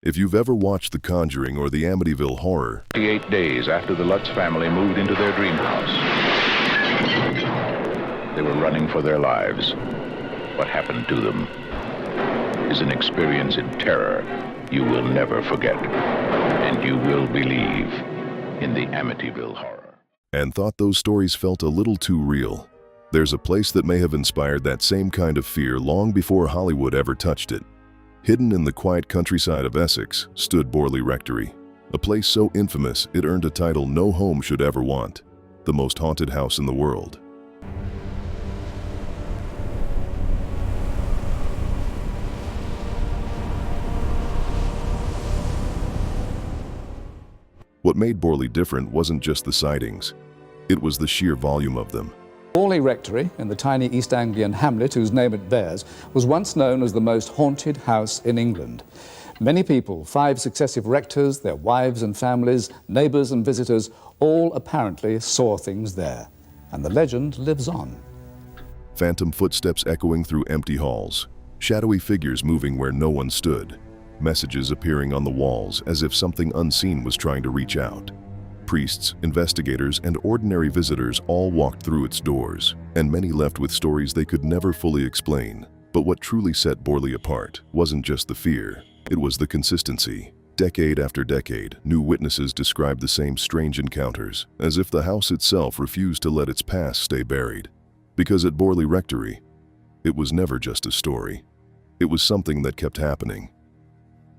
If you've ever watched The Conjuring or the Amityville Horror, 28 days after the Lutz family moved into their dream house, they were running for their lives. What happened to them is an experience in terror you will never forget, and you will believe in the Amityville Horror. and thought those stories felt a little too real, there's a place that may have inspired that same kind of fear long before Hollywood ever touched it. Hidden in the quiet countryside of Essex stood Borley Rectory, a place so infamous it earned a title no home should ever want, the most haunted house in the world. What made Borley different wasn't just the sightings, it was the sheer volume of them. Borley Rectory, in the tiny East Anglian hamlet whose name it bears, was once known as the most haunted house in England. Many people, 5 successive rectors, their wives and families, neighbours and visitors, all apparently saw things there. And the legend lives on. Phantom footsteps echoing through empty halls, shadowy figures moving where no one stood, messages appearing on the walls as if something unseen was trying to reach out. Priests, investigators, and ordinary visitors all walked through its doors, and many left with stories they could never fully explain. But what truly set Borley apart wasn't just the fear, it was the consistency. Decade after decade, new witnesses described the same strange encounters, as if the house itself refused to let its past stay buried. Because at Borley Rectory, it was never just a story. It was something that kept happening.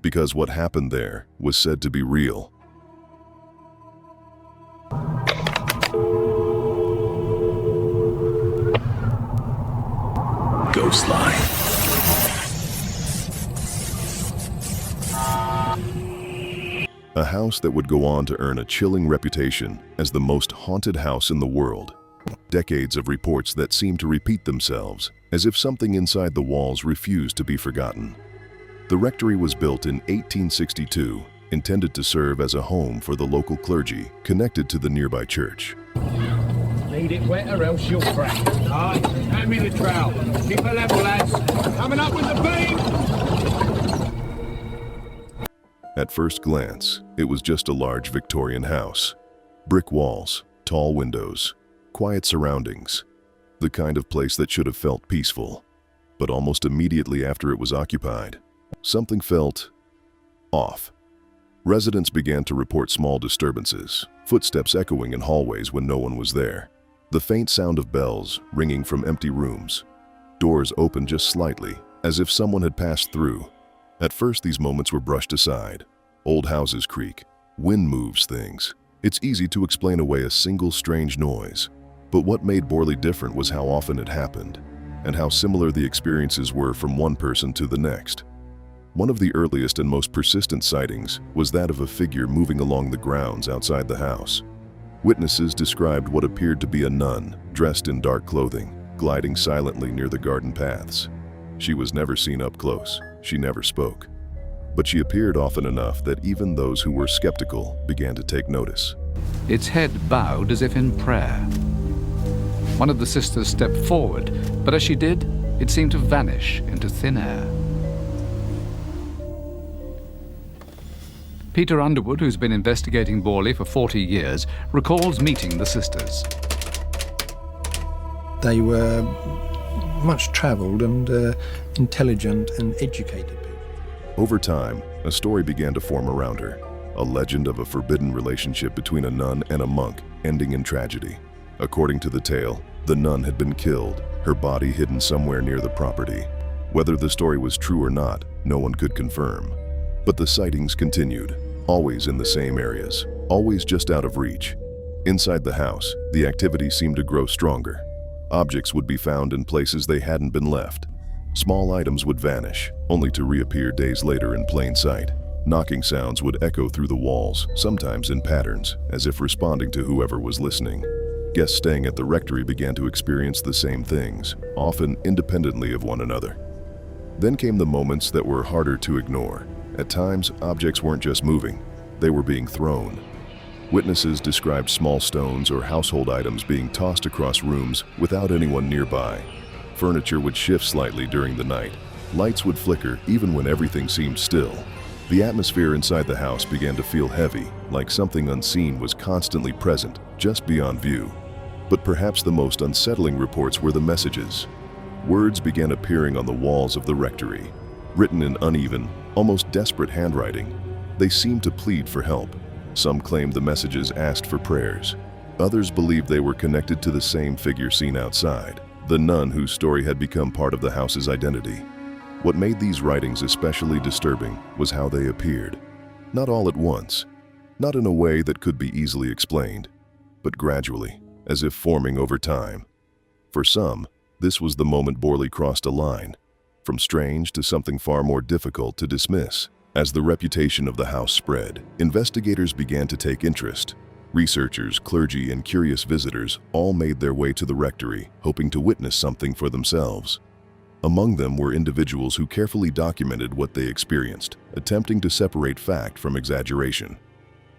Because what happened there was said to be real. Ghostline. A house that would go on to earn a chilling reputation as the most haunted house in the world. Decades of reports that seemed to repeat themselves, as if something inside the walls refused to be forgotten. The rectory was built in 1862, intended to serve as a home for the local clergy connected to the nearby church. Need it wet or else you'll crack. Aye, hand me the trowel. Keep a level, lads. Coming up with the beam! At first glance, it was just a large Victorian house. Brick walls, tall windows, quiet surroundings. The kind of place that should have felt peaceful. But almost immediately after it was occupied, something felt off. Residents began to report small disturbances, footsteps echoing in hallways when no one was there. The faint sound of bells ringing from empty rooms. Doors opened just slightly, as if someone had passed through. At first, these moments were brushed aside. Old houses creak, wind moves things. It's easy to explain away a single strange noise. But what made Borley different was how often it happened, and how similar the experiences were from one person to the next. One of the earliest and most persistent sightings was that of a figure moving along the grounds outside the house. Witnesses described what appeared to be a nun, dressed in dark clothing, gliding silently near the garden paths. She was never seen up close, she never spoke. But she appeared often enough that even those who were skeptical began to take notice. Its head bowed as if in prayer. One of the sisters stepped forward, but as she did, it seemed to vanish into thin air. Peter Underwood, who's been investigating Borley for 40 years, recalls meeting the sisters. They were much travelled and intelligent and educated people. Over time, a story began to form around her, a legend of a forbidden relationship between a nun and a monk ending in tragedy. According to the tale, the nun had been killed, her body hidden somewhere near the property. Whether the story was true or not, no one could confirm. But the sightings continued, always in the same areas, always just out of reach. Inside the house, the activity seemed to grow stronger. Objects would be found in places they hadn't been left. Small items would vanish, only to reappear days later in plain sight. Knocking sounds would echo through the walls, sometimes in patterns, as if responding to whoever was listening. Guests staying at the rectory began to experience the same things, often independently of one another. Then came the moments that were harder to ignore. At times, objects weren't just moving, they were being thrown. Witnesses described small stones or household items being tossed across rooms without anyone nearby. Furniture would shift slightly during the night. Lights would flicker even when everything seemed still. The atmosphere inside the house began to feel heavy, like something unseen was constantly present, just beyond view. But perhaps the most unsettling reports were the messages. Words began appearing on the walls of the rectory, written in uneven, almost desperate handwriting. They seemed to plead for help. Some claimed the messages asked for prayers. Others believed they were connected to the same figure seen outside, the nun whose story had become part of the house's identity. What made these writings especially disturbing was how they appeared. Not all at once, not in a way that could be easily explained, but gradually, as if forming over time. For some, this was the moment Borley crossed a line, from strange to something far more difficult to dismiss. As the reputation of the house spread, investigators began to take interest. Researchers, clergy, and curious visitors all made their way to the rectory, hoping to witness something for themselves. Among them were individuals who carefully documented what they experienced, attempting to separate fact from exaggeration.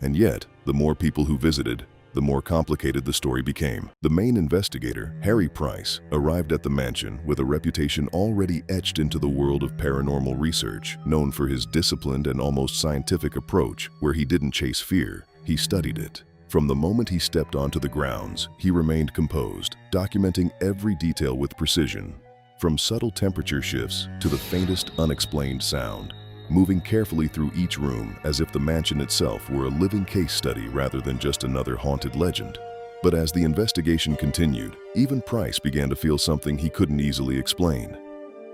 And yet, the more people who visited, the more complicated the story became. The main investigator, Harry Price, arrived at the mansion with a reputation already etched into the world of paranormal research, known for his disciplined and almost scientific approach, where he didn't chase fear, he studied it. From the moment he stepped onto the grounds, he remained composed, documenting every detail with precision, from subtle temperature shifts to the faintest unexplained sound, moving carefully through each room as if the mansion itself were a living case study rather than just another haunted legend. But as the investigation continued, even Price began to feel something he couldn't easily explain.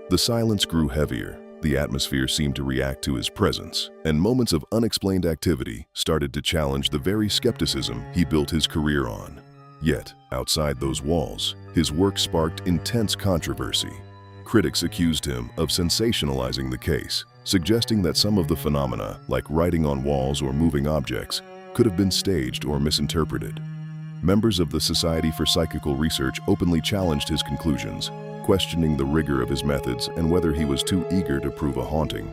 The silence grew heavier, the atmosphere seemed to react to his presence, and moments of unexplained activity started to challenge the very skepticism he built his career on. Yet, outside those walls, his work sparked intense controversy. Critics accused him of sensationalizing the case, suggesting that some of the phenomena, like writing on walls or moving objects, could have been staged or misinterpreted. Members of the Society for Psychical Research openly challenged his conclusions, questioning the rigor of his methods and whether he was too eager to prove a haunting.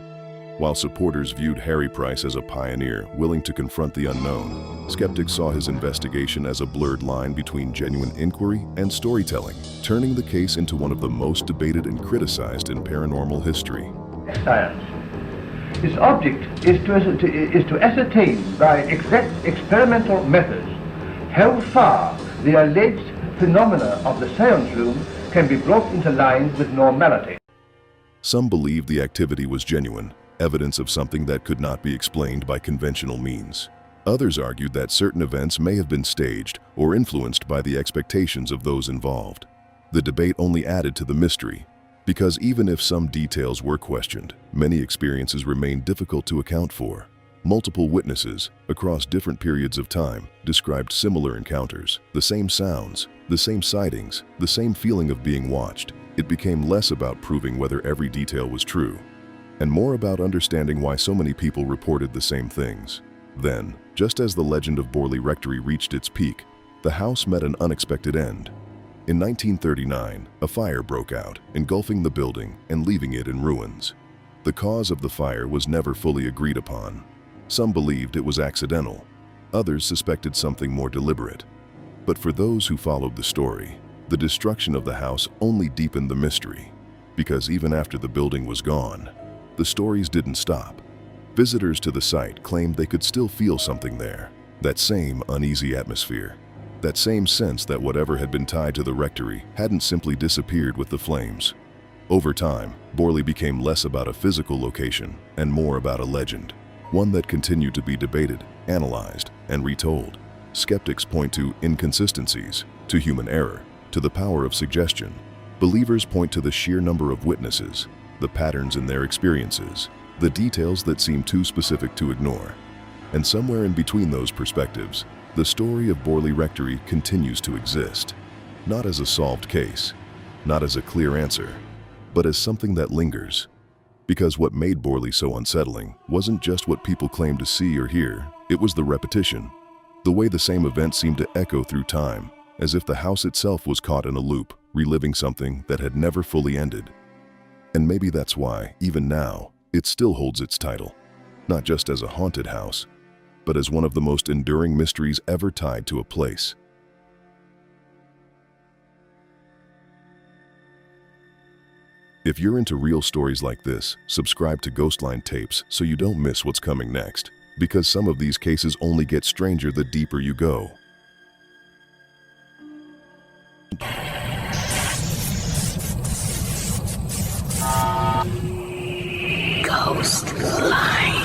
While supporters viewed Harry Price as a pioneer willing to confront the unknown, skeptics saw his investigation as a blurred line between genuine inquiry and storytelling, turning the case into one of the most debated and criticized in paranormal history. Science. Its object is to ascertain by exact experimental methods how far the alleged phenomena of the seance room can be brought into line with normality. Some believed the activity was genuine, evidence of something that could not be explained by conventional means. Others argued that certain events may have been staged or influenced by the expectations of those involved. The debate only added to the mystery, because even if some details were questioned, many experiences remained difficult to account for. Multiple witnesses, across different periods of time, described similar encounters, the same sounds, the same sightings, the same feeling of being watched. It became less about proving whether every detail was true, and more about understanding why so many people reported the same things. Then, just as the legend of Borley Rectory reached its peak, the house met an unexpected end. In 1939, a fire broke out, engulfing the building and leaving it in ruins. The cause of the fire was never fully agreed upon. Some believed it was accidental. Others suspected something more deliberate. But for those who followed the story, the destruction of the house only deepened the mystery, because even after the building was gone, the stories didn't stop. Visitors to the site claimed they could still feel something there, that same uneasy atmosphere, that same sense that whatever had been tied to the rectory hadn't simply disappeared with the flames. Over time, Borley became less about a physical location and more about a legend, one that continued to be debated, analyzed, and retold. Skeptics point to inconsistencies, to human error, to the power of suggestion. Believers point to the sheer number of witnesses, the patterns in their experiences, the details that seem too specific to ignore. And somewhere in between those perspectives, the story of Borley Rectory continues to exist, not as a solved case, not as a clear answer, but as something that lingers. Because what made Borley so unsettling wasn't just what people claimed to see or hear, it was the repetition, the way the same event seemed to echo through time, as if the house itself was caught in a loop, reliving something that had never fully ended. And maybe that's why, even now, it still holds its title, not just as a haunted house, but as one of the most enduring mysteries ever tied to a place. If you're into real stories like this, subscribe to Ghostline Tapes so you don't miss what's coming next, because some of these cases only get stranger the deeper you go. Ghostline.